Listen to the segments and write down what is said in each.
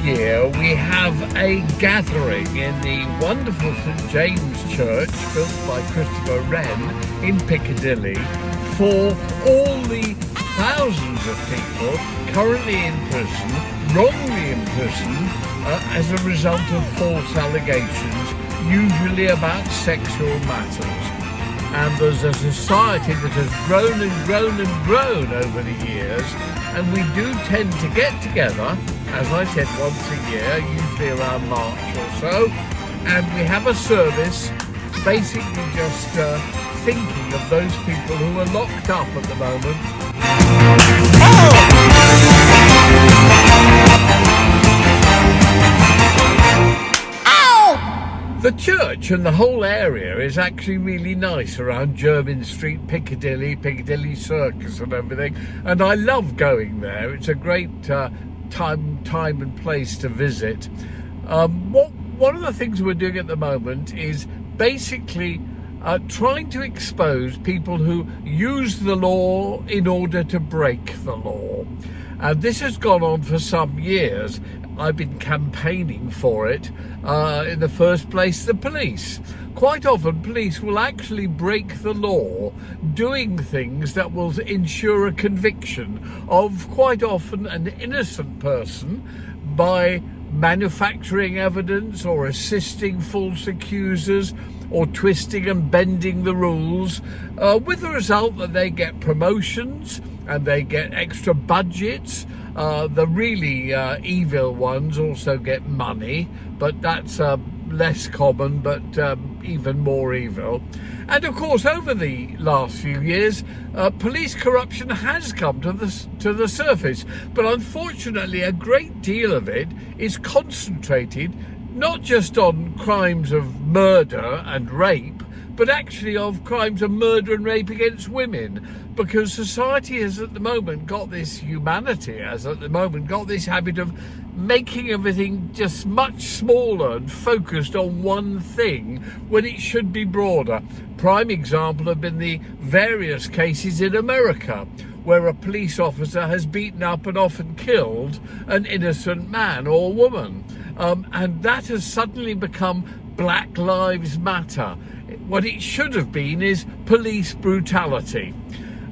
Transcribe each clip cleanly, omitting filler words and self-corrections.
year we have a gathering in the wonderful St James Church built by Christopher Wren in Piccadilly for all the thousands of people currently in prison, wrongly imprisoned as a result of false allegations, usually about sexual matters. And there's a society that has grown and grown and grown over the years, and we do tend to get together, as I said, once a year, usually around March or so, and we have a service basically just thinking of those people who are locked up at the moment. The church and the whole area is actually really nice around Jermyn Street, Piccadilly Circus and everything, and I love going there. It's a great time and place to visit. One of the things we're doing at the moment is basically trying to expose people who use the law in order to break the law. And this has gone on for some years. I've been campaigning for it. In the first place, the police. Quite often, police will actually break the law, doing things that will ensure a conviction of quite often an innocent person by manufacturing evidence or assisting false accusers or twisting and bending the rules, with the result that they get promotions and they get extra budgets. The really evil ones also get money, but that's less common, but even more evil. And of course, over the last few years, police corruption has come to the surface, but unfortunately a great deal of it is concentrated not just on crimes of murder and rape, but actually of crimes of murder and rape against women, because society has at the moment got this, humanity has at the moment got this habit of making everything just much smaller and focused on one thing when it should be broader. Prime example have been the various cases in America where a police officer has beaten up and often killed an innocent man or woman. And that has suddenly become Black Lives Matter. What it should have been is police brutality.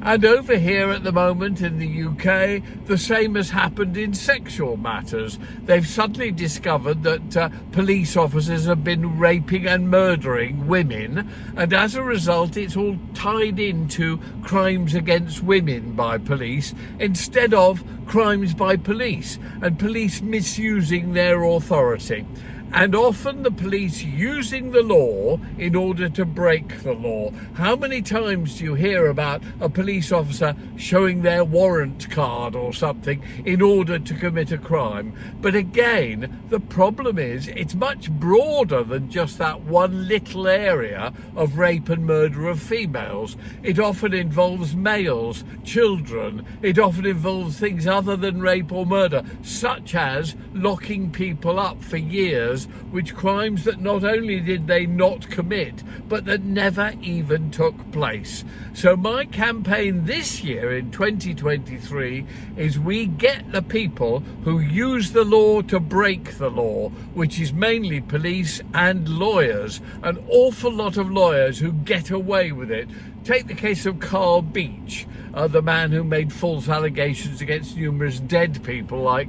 And over here at the moment in the UK, the same has happened in sexual matters. They've suddenly discovered that police officers have been raping and murdering women, and as a result it's all tied into crimes against women by police instead of crimes by police, and police misusing their authority. And often the police using the law in order to break the law. How many times do you hear about a police officer showing their warrant card or something in order to commit a crime? But again, the problem is it's much broader than just that one little area of rape and murder of females. It often involves males, children. It often involves things other than rape or murder, such as locking people up for years, which crimes that not only did they not commit, but that never even took place. So my campaign this year in 2023 is we get the people who use the law to break the law, which is mainly police and lawyers, an awful lot of lawyers who get away with it. Take the case of Carl Beach, the man who made false allegations against numerous dead people like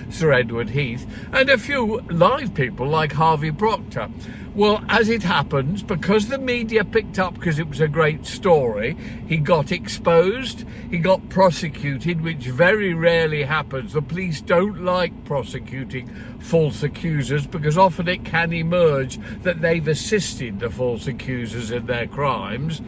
Sir Edward Heath, and a few live people like Harvey Proctor. Well, as it happens, because the media picked up because it was a great story, he got exposed, he got prosecuted, which very rarely happens. The police don't like prosecuting false accusers because often it can emerge that they've assisted the false accusers in their crimes.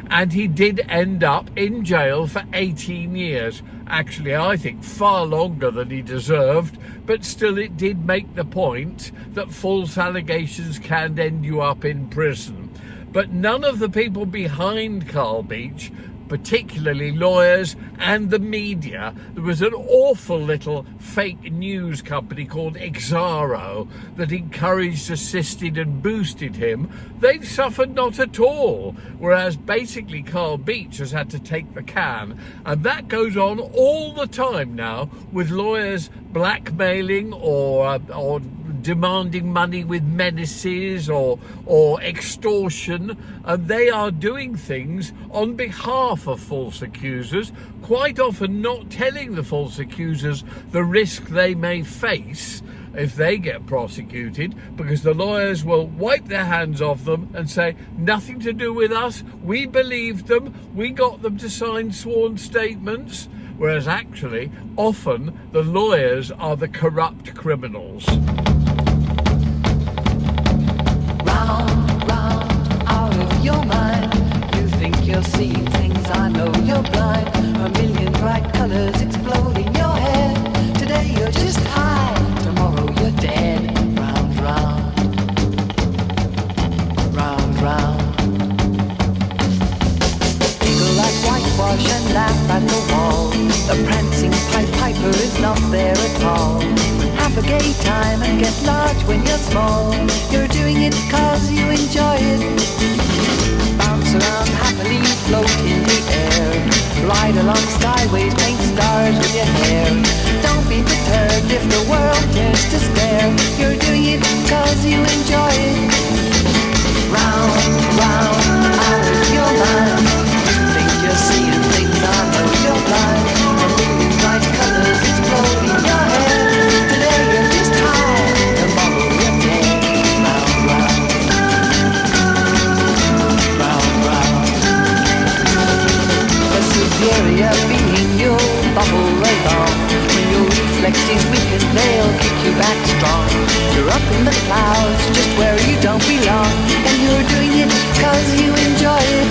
And he did end up in jail for 18 years. Actually, I think far longer than he deserved, but still it did make the point that false allegations can end you up in prison. But none of the people behind Carl Beach particularly lawyers and the media. There was an awful little fake news company called Exaro that encouraged, assisted and boosted him. They've suffered not at all, whereas basically Carl Beach has had to take the can, and that goes on all the time now with lawyers blackmailing or demanding money with menaces or extortion, and they are doing things on behalf of false accusers, quite often not telling the false accusers the risk they may face if they get prosecuted, because the lawyers will wipe their hands off them and say, nothing to do with us, we believed them, we got them to sign sworn statements, whereas actually often the lawyers are the corrupt criminals. Round, round, out of your mind. You think you're seeing things, I know you're blind. A million bright colors explode in your head. Today you're just high, tomorrow you're dead. Round, round, round, round. Giggle like whitewash and laugh at the wall. The prancing Pied Piper is not there at all. Have a gay time and get large when you're small. You're doing it cause you enjoy it. Bounce around happily, float in the air. Ride along skyways, paint stars with your hair. Don't be perturbed if the world dares to stare. You're doing it cause you enjoy it. Round, round, out of your mind. You think you're seeing things, I know you're blind. A million bright colors explode in your head. Today you're just high, tomorrow you're dead. Round, round, round, round. A superior being, you'll bubble along. When your reflexes weaken, they'll kick you back strong. You're up in the clouds, just where you don't belong. And you're doing it cause you enjoy it.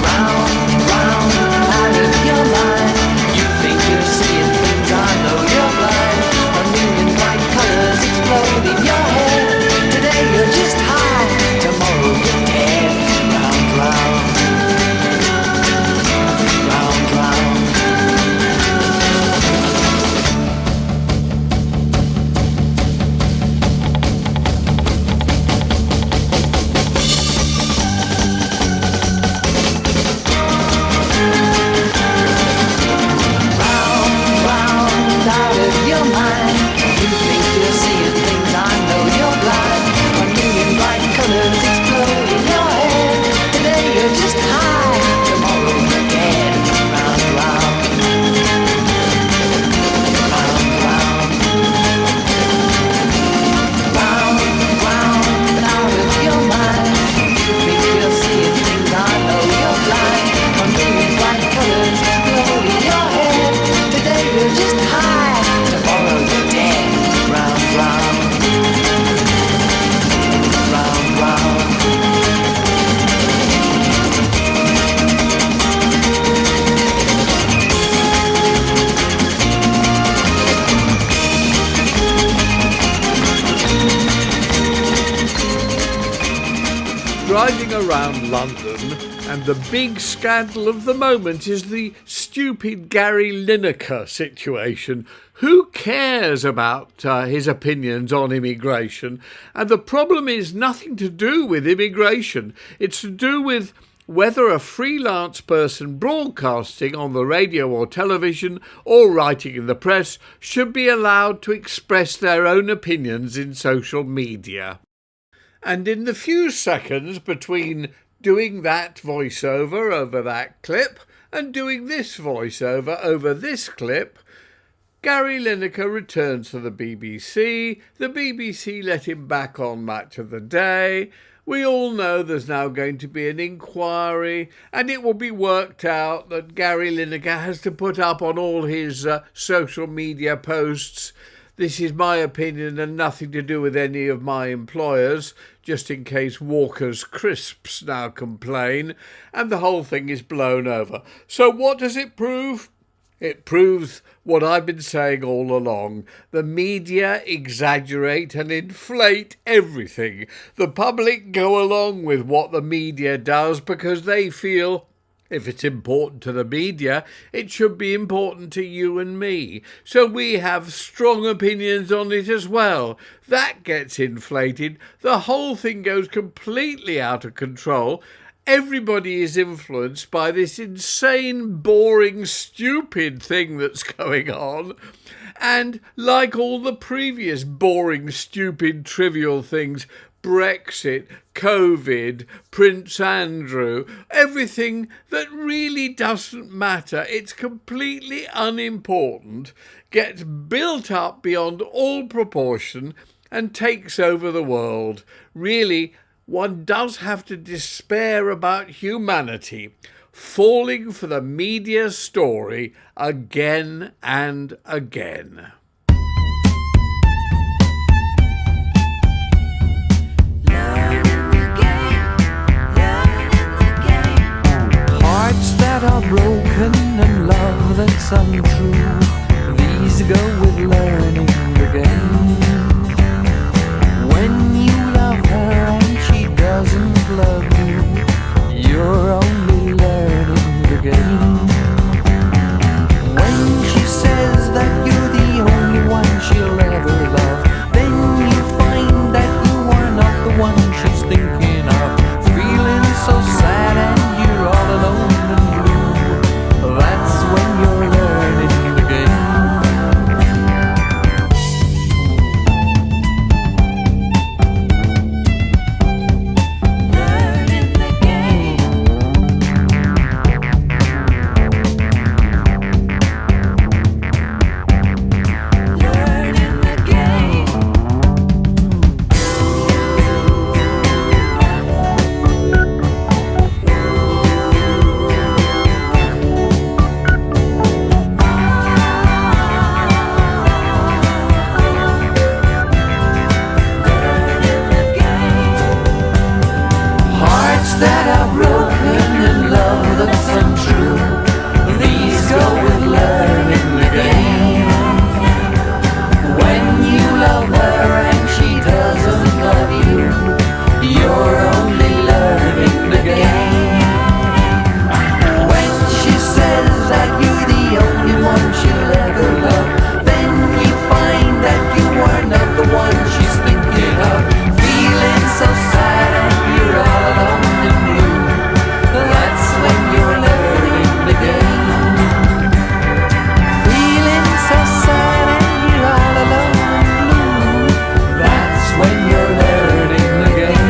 Round, round, out of your mind. You think you're seeing things, I know you're blind. A million bright colors explode in your head. Today you're just high, tomorrow you're dead. Round, round, round, round. Driving around London, and the big scandal of the moment is the stupid Gary Lineker situation. Who cares about his opinions on immigration? And the problem is nothing to do with immigration. It's to do with whether a freelance person broadcasting on the radio or television or writing in the press should be allowed to express their own opinions in social media. And in the few seconds between doing that voiceover over that clip and doing this voiceover over this clip, Gary Lineker returns to the BBC. The BBC let him back on Match of the Day. We all know there's now going to be an inquiry, and it will be worked out that Gary Lineker has to put up on all his social media posts, "This is my opinion and nothing to do with any of my employers," just in case Walker's Crisps now complain, and the whole thing is blown over. So what does it prove? It proves what I've been saying all along. The media exaggerate and inflate everything. The public go along with what the media does because they feel If it's important to the media, it should be important to you and me. So we have strong opinions on it as well. That gets inflated. The whole thing goes completely out of control. Everybody is influenced by this insane, boring, stupid thing that's going on. And like all the previous boring, stupid, trivial things, Brexit, COVID, Prince Andrew, everything that really doesn't matter, it's completely unimportant, gets built up beyond all proportion and takes over the world. Really, one does have to despair about humanity, falling for the media story again and again. Hearts that are broken and love that's untrue, these go with learning the game. When you love her and she doesn't love you, you're only learning the game. When she says that you're the only one she'll ever love, then you find that you are not the one she's thinking of. Feeling so sad and you're all alone and blue, that's when you're learning the game. Learning the game. Learning the game. Hearts that are broken and love that's untrue, these go with learning the game. When you love her and she doesn't love you, you're only learning the game. When she says that you're the only one she'll ever love, then you find that you are not the one she's thinking of. Feeling so sad and you're all alone and blue, that's when you're learning the game. Feeling so sad and you're all alone and blue, that's when you're learning the game.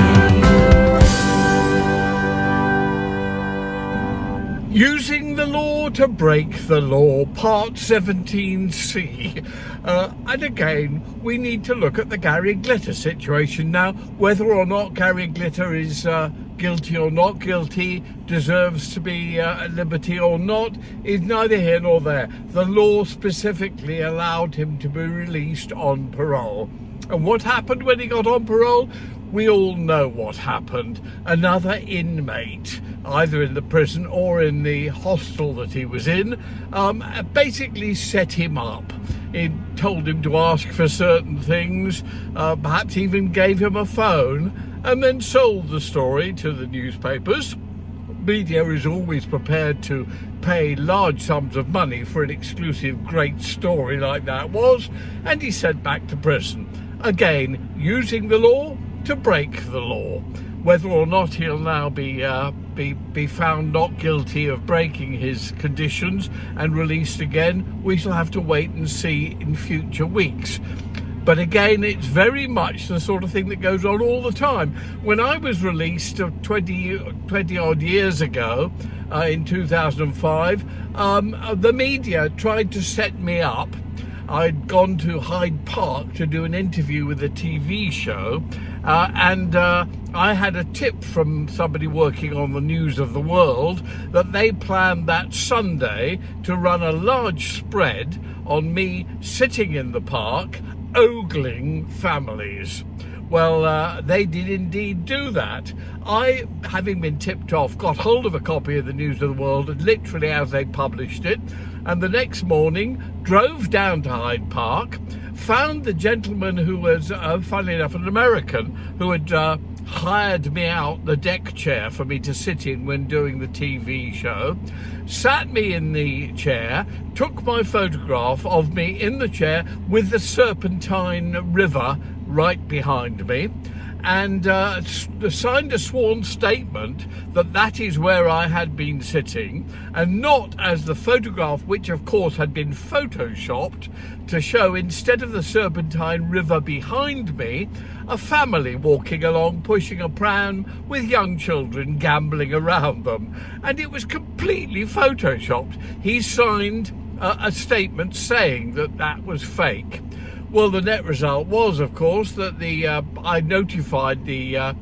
Using the law to break the law, part 17C. And again, we need to look at the Gary Glitter situation now. Whether or not Gary Glitter is guilty or not guilty, deserves to be at liberty or not, is neither here nor there. The law specifically allowed him to be released on parole. And what happened when he got on parole? We all know what happened. Another inmate, either in the prison or in the hostel that he was in, basically set him up. It told him to ask for certain things, perhaps even gave him a phone, and then sold the story to the newspapers. Media is always prepared to pay large sums of money for an exclusive great story like that was, and he's sent back to prison. Again, using the law to break the law. Whether or not he'll now be found not guilty of breaking his conditions and released again, we shall have to wait and see in future weeks. But again, it's very much the sort of thing that goes on all the time. When I was released 20 odd years ago, in 2005, the media tried to set me up. I'd gone to Hyde Park to do an interview with a TV show, and I had a tip from somebody working on the News of the World that they planned that Sunday to run a large spread on me sitting in the park ogling families. Well, they did indeed do that. I, having been tipped off, got hold of a copy of the News of the World literally as they published it, and the next morning drove down to Hyde Park, found the gentleman who was, funnily enough, an American, who had hired me out the deck chair for me to sit in when doing the TV show, sat me in the chair, took my photograph of me in the chair with the Serpentine River right behind me, and signed a sworn statement that that is where I had been sitting, and not as the photograph, which of course had been photoshopped to show, instead of the Serpentine River behind me, a family walking along pushing a pram with young children gambling around them. And it was completely photoshopped. He signed a statement saying that that was fake. Well, the net result was, of course, that I notified the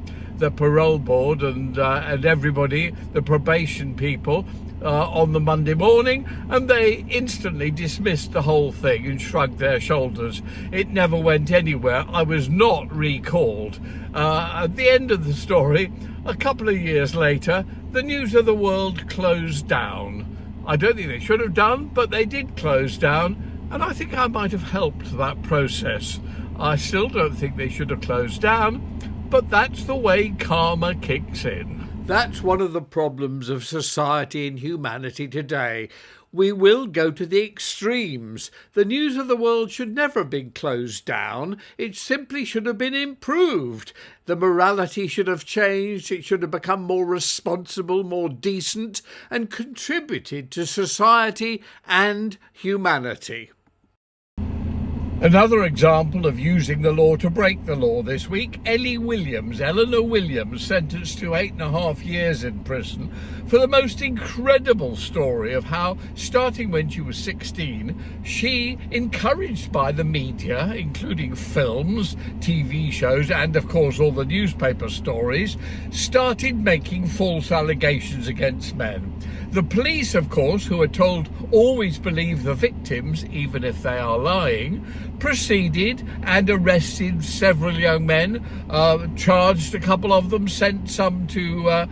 parole board and everybody, the probation people, on the Monday morning, and they instantly dismissed the whole thing and shrugged their shoulders. It never went anywhere. I was not recalled. At the end of the story, a couple of years later, the News of the World closed down. I don't think they should have done, but they did close down. And I think I might have helped that process. I still don't think they should have closed down, but that's the way karma kicks in. That's one of the problems of society and humanity today. We will go to the extremes. The News of the World should never have been closed down. It simply should have been improved. The morality should have changed. It should have become more responsible, more decent, and contributed to society and humanity. Another example of using the law to break the law this week, Eleanor Williams, sentenced to 8.5 years in prison for the most incredible story of how, starting when she was 16, she, encouraged by the media, including films, TV shows, and of course all the newspaper stories, started making false allegations against men. The police, of course, who are told always believe the victims, even if they are lying, proceeded and arrested several young men, charged a couple of them, sent some to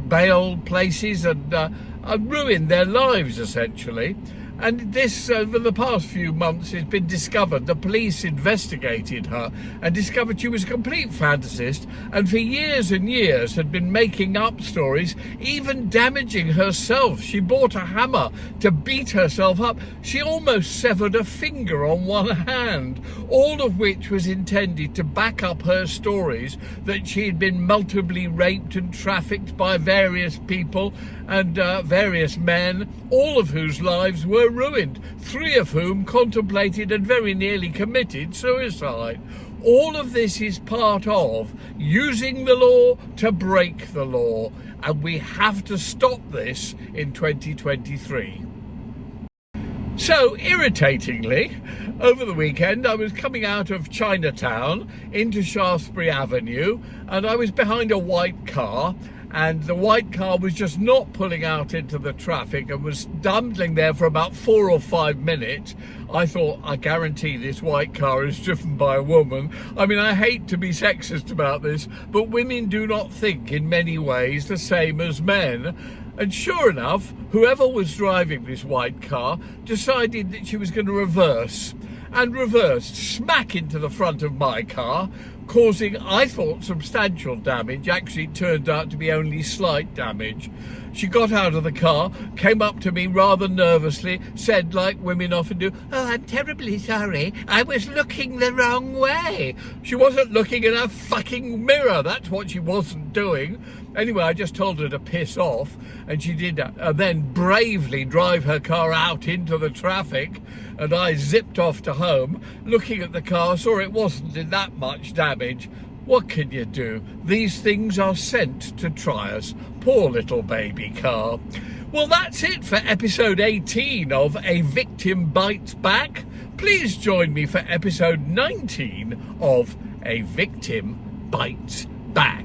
bail places, and ruined their lives, essentially. And this, over the past few months, has been discovered. The police investigated her and discovered she was a complete fantasist, and for years and years had been making up stories, even damaging herself. She bought a hammer to beat herself up. She almost severed a finger on one hand, all of which was intended to back up her stories that she had been multiply raped and trafficked by various people and various men, all of whose lives were ruined, 3 of whom contemplated and very nearly committed suicide. All of this is part of using the law to break the law, and we have to stop this in 2023. So, irritatingly, over the weekend I was coming out of Chinatown into Shaftesbury Avenue, and I was behind a white car, and the white car was just not pulling out into the traffic and was stumbling there for about 4 or 5 minutes. I thought, I guarantee this white car is driven by a woman. I mean, I hate to be sexist about this, but women do not think in many ways the same as men. And sure enough, whoever was driving this white car decided that she was going to reverse, and reversed smack into the front of my car, causing, I thought, substantial damage. Actually, it turned out to be only slight damage. She got out of the car, came up to me rather nervously, said, like women often do, "Oh, I'm terribly sorry. I was looking the wrong way." She wasn't looking in a fucking mirror. That's what she wasn't doing. Anyway, I just told her to piss off, and she did then bravely drive her car out into the traffic, and I zipped off to home. Looking at the car, saw it wasn't in that much damage. What can you do? These things are sent to try us. Poor little baby car. Well, that's it for episode 18 of A Victim Bites Back. Please join me for episode 19 of A Victim Bites Back.